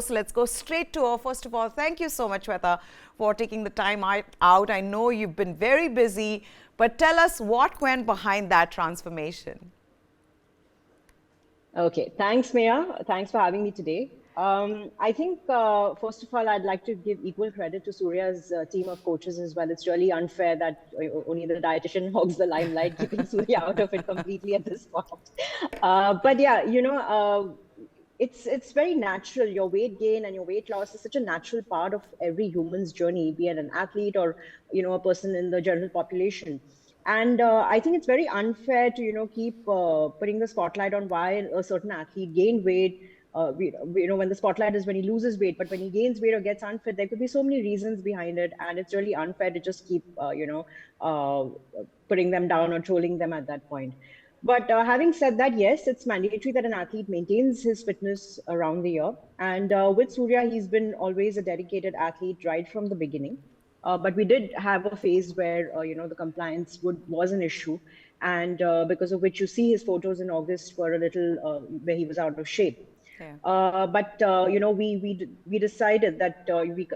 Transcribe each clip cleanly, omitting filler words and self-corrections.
show. So let's go straight to her. First of all, thank you so much, Shweta, for taking the time out. I know you've been very busy, but tell us what went behind that transformation. Okay, thanks, Maya. Thanks for having me today. I think, first of all, I'd like to give equal credit to Surya's team of coaches as well. It's really unfair that only the dietitian hogs the limelight, keeping Surya out of it completely at this point. But yeah, it's very natural. Your weight gain and your weight loss is such a natural part of every human's journey, be it an athlete or a person in the general population. And I think it's very unfair to keep putting the spotlight on why a certain athlete gained weight. When the spotlight is when he loses weight, but when he gains weight or gets unfit, there could be so many reasons behind it, and it's really unfair to just keep putting them down or trolling them at that point. But having said that, yes, it's mandatory that an athlete maintains his fitness around the year. And with Surya, he's been always a dedicated athlete right from the beginning. But we did have a phase where the compliance was an issue, and because of which you see his photos in August were a little where he was out of shape. Yeah. But we decided that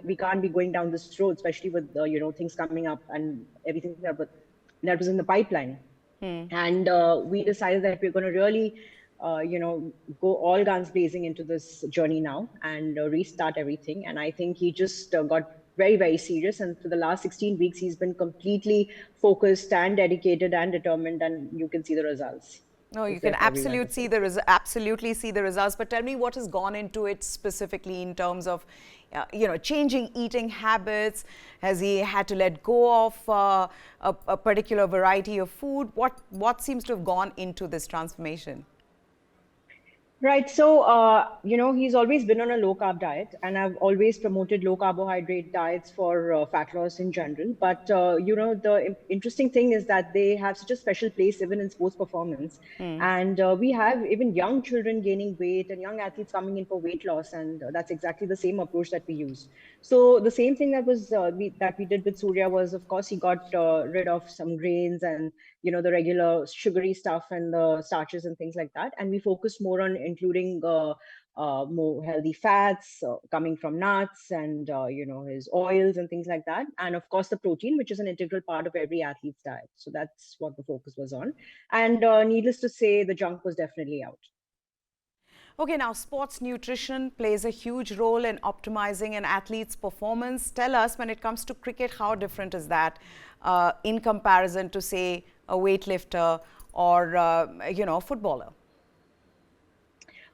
we can't be going down this road, especially with things coming up and everything that was in the pipeline. And we decided that we're going to really, go all guns blazing into this journey now and restart everything. And I think he just got very, very serious. And for the last 16 weeks, he's been completely focused and dedicated and determined. And you can see the results. No, you It's can there for everyone to see. absolutely see the results. But tell me what has gone into it specifically in terms of, changing eating habits. Has he had to let go of a particular variety of food? What seems to have gone into this transformation? Right. So, he's always been on a low carb diet, and I've always promoted low carbohydrate diets for fat loss in general. But, the interesting thing is that they have such a special place even in sports performance. And we have even young children gaining weight and young athletes coming in for weight loss. And that's exactly the same approach that we use. So the same thing that we did with Surya was, of course, he got rid of some grains and the regular sugary stuff and the starches and things like that, and we focused more on including more healthy fats coming from nuts and his oils and things like that, and of course the protein, which is an integral part of every athlete's diet. So that's what the focus was on, and needless to say, the junk was definitely out. Okay, now sports nutrition plays a huge role in optimizing an athlete's performance. Tell us, when it comes to cricket, how different is that in comparison to, say, a weightlifter or, a footballer?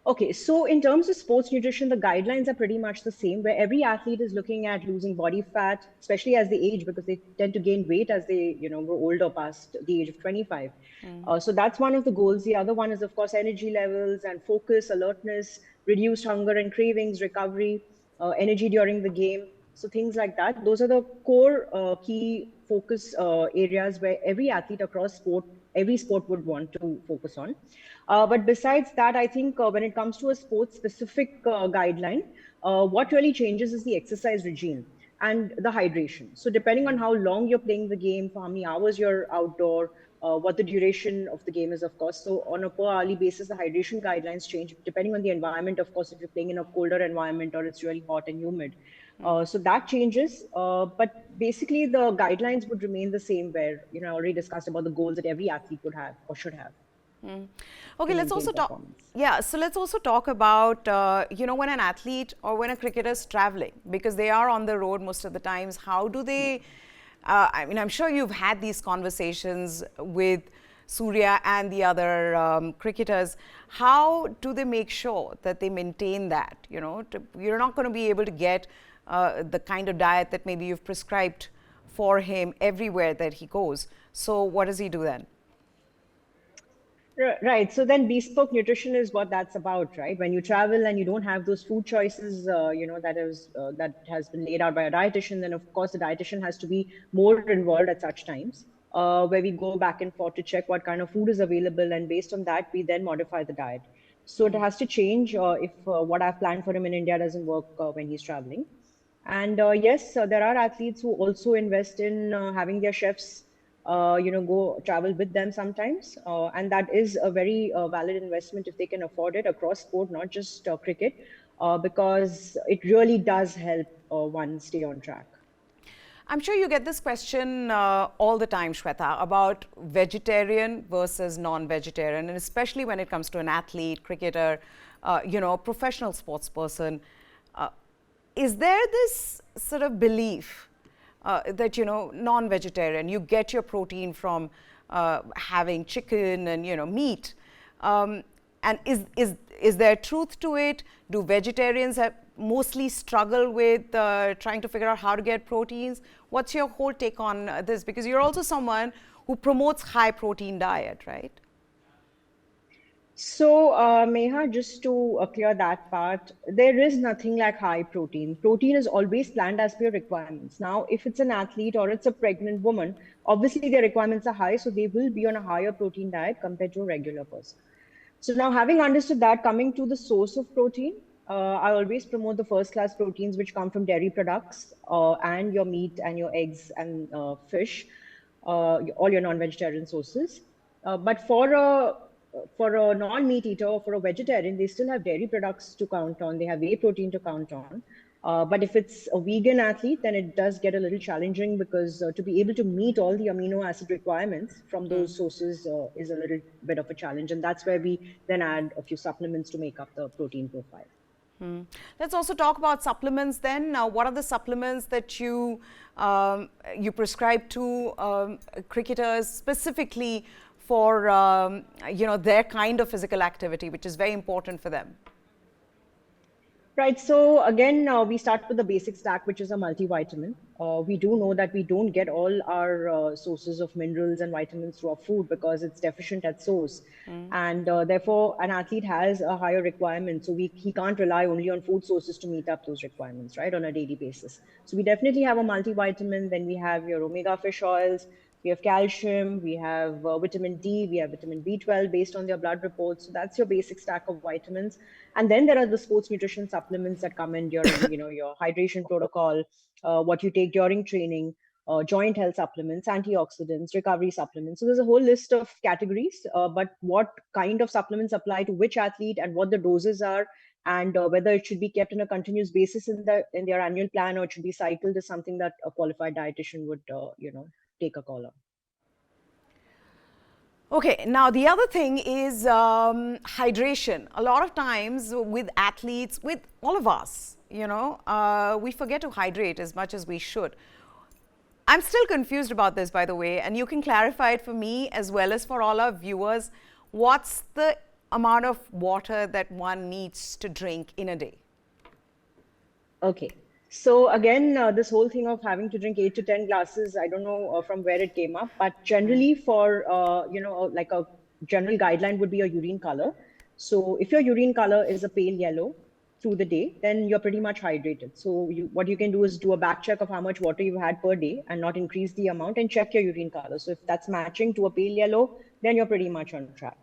Okay, so in terms of sports nutrition, the guidelines are pretty much the same, where every athlete is looking at losing body fat, especially as they age, because they tend to gain weight as they, grow older past the age of 25. So that's one of the goals. The other one is, of course, energy levels and focus, alertness, reduced hunger and cravings, recovery, energy during the game. So things like that. Those are the core key focus areas where every athlete across every sport would want to focus on. But besides that, I think when it comes to a sports specific guideline, what really changes is the exercise regime and the hydration. So depending on how long you're playing the game, for how many hours you're outdoor, what the duration of the game is, of course. So on a per hourly basis, the hydration guidelines change depending on the environment. Of course, if you're playing in a colder environment or it's really hot and humid. So that changes, but basically the guidelines would remain the same where, I already discussed about the goals that every athlete would have or should have. Okay, let's also talk. Yeah, so let's also talk about, when an athlete or when a cricketer is traveling, because they are on the road most of the times, how do they, I'm sure you've had these conversations with Surya and the other cricketers. How do they make sure that they maintain that? You're not going to be able to get the kind of diet that maybe you've prescribed for him everywhere that he goes. So what does he do then? Right. So then bespoke nutrition is what that's about, right? When you travel and you don't have those food choices, that has been laid out by a dietitian, then of course the dietitian has to be more involved at such times, where we go back and forth to check what kind of food is available, and based on that, we then modify the diet. So it has to change if what I've planned for him in India doesn't work when he's traveling. And yes, there are athletes who also invest in having their chefs go travel with them sometimes. And that is a very valid investment if they can afford it across sport, not just cricket. because it really does help one stay on track. I'm sure you get this question all the time, Shweta, about vegetarian versus non-vegetarian, and especially when it comes to an athlete, cricketer, professional sports person. Is there this sort of belief that, non-vegetarian, you get your protein from having chicken and, meat? And is there truth to it? Do vegetarians mostly struggle with trying to figure out how to get proteins? What's your whole take on this? Because you're also someone who promotes high protein diet, right? So, Meha, just to clear that part, there is nothing like high protein. Protein is always planned as per your requirements. Now, if it's an athlete or it's a pregnant woman, obviously their requirements are high, so they will be on a higher protein diet compared to a regular person. So now, having understood that, coming to the source of protein, I always promote the first class proteins which come from dairy products and your meat and your eggs and fish, all your non-vegetarian sources. But for a non-meat eater or for a vegetarian, they still have dairy products to count on. They have whey protein to count on. But if it's a vegan athlete, then it does get a little challenging because to be able to meet all the amino acid requirements from those sources is a little bit of a challenge. And that's where we then add a few supplements to make up the protein profile. Let's also talk about supplements then. Now, what are the supplements that you prescribe to cricketers specifically for their kind of physical activity, which is very important for them? Right. So again, we start with the basic stack, which is a multivitamin. We do know that we don't get all our sources of minerals and vitamins through our food because it's deficient at source. And therefore, an athlete has a higher requirement. So he can't rely only on food sources to meet up those requirements, right, on a daily basis. So we definitely have a multivitamin. Then we have your omega fish oils. We have calcium, we have vitamin D, we have vitamin B12 based on their blood reports. So that's your basic stack of vitamins. And then there are the sports nutrition supplements that come in during, your hydration protocol, what you take during training, joint health supplements, antioxidants, recovery supplements. So there's a whole list of categories, but what kind of supplements apply to which athlete and what the doses are, and whether it should be kept on a continuous basis in their annual plan or it should be cycled is something that a qualified dietitian would, take a call on. Okay, now the other thing is hydration. A lot of times with athletes, with all of us, we forget to hydrate as much as we should. I'm still confused about this, by the way, and you can clarify it for me as well as for all our viewers. What's the amount of water that one needs to drink in a day? Okay. So again, this whole thing of having to drink 8 to 10 glasses, I don't know from where it came up, but generally for, like a general guideline would be a urine color. So if your urine color is a pale yellow through the day, then you're pretty much hydrated. So what you can do is do a back check of how much water you had per day and not increase the amount and check your urine color. So if that's matching to a pale yellow, then you're pretty much on track.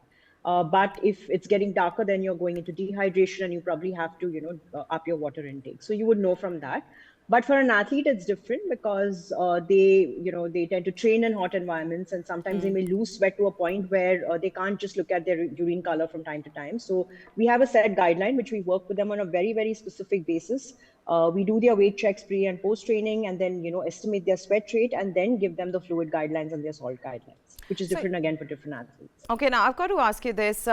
But if it's getting darker, then you're going into dehydration and you probably have to, up your water intake. So you would know from that. But for an athlete, it's different because they tend to train in hot environments and sometimes they may lose sweat to a point where they can't just look at their urine color from time to time. So we have a set guideline, which we work with them on a very, very specific basis. We do their weight checks pre and post training and then, estimate their sweat rate and then give them the fluid guidelines and their salt guidelines, which is different again for different athletes. Okay, now I've got to ask you this,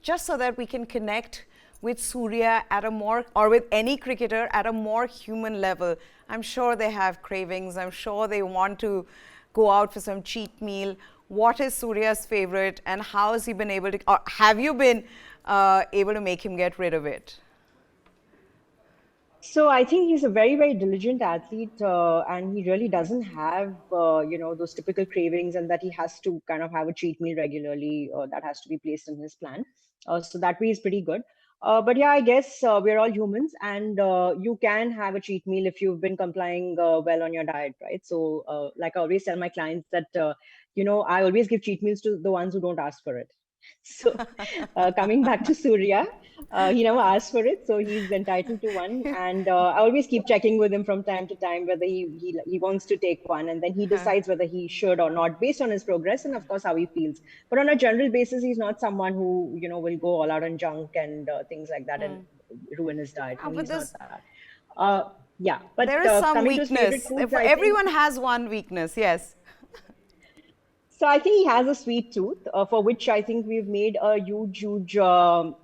just so that we can connect with Surya at a more, or with any cricketer at a more human level. I'm sure they have cravings. I'm sure they want to go out for some cheat meal. What is Surya's favorite and how has he been able to, or have you been able to make him get rid of it? So I think he's a very, very diligent athlete, and he really doesn't have, those typical cravings, and that he has to kind of have a cheat meal regularly. That has to be placed in his plan. So that way is pretty good. But yeah, I guess we're all humans, and you can have a cheat meal if you've been complying well on your diet, right? So, like I always tell my clients that, I always give cheat meals to the ones who don't ask for it. So, coming back to Surya, he never asked for it, so he's entitled to one. And I always keep checking with him from time to time whether he wants to take one, and then he decides whether he should or not based on his progress and of course how he feels. But on a general basis, he's not someone who will go all out on junk and things like that. And ruin his diet. No, But he's not this, that. Yeah, but there is some coming to his favorite weakness. foods, If I think. everyone has one weakness, yes. So I think he has a sweet tooth, for which I think we've made a huge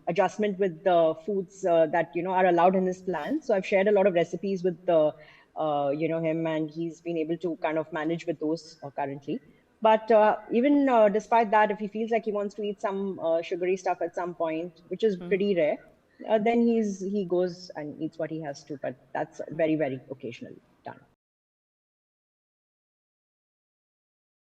adjustment with the foods that are allowed in his plan. So I've shared a lot of recipes with him, and he's been able to kind of manage with those currently. But even despite that, if he feels like he wants to eat some sugary stuff at some point, which is pretty rare, then he goes and eats what he has to. But that's very occasionally done.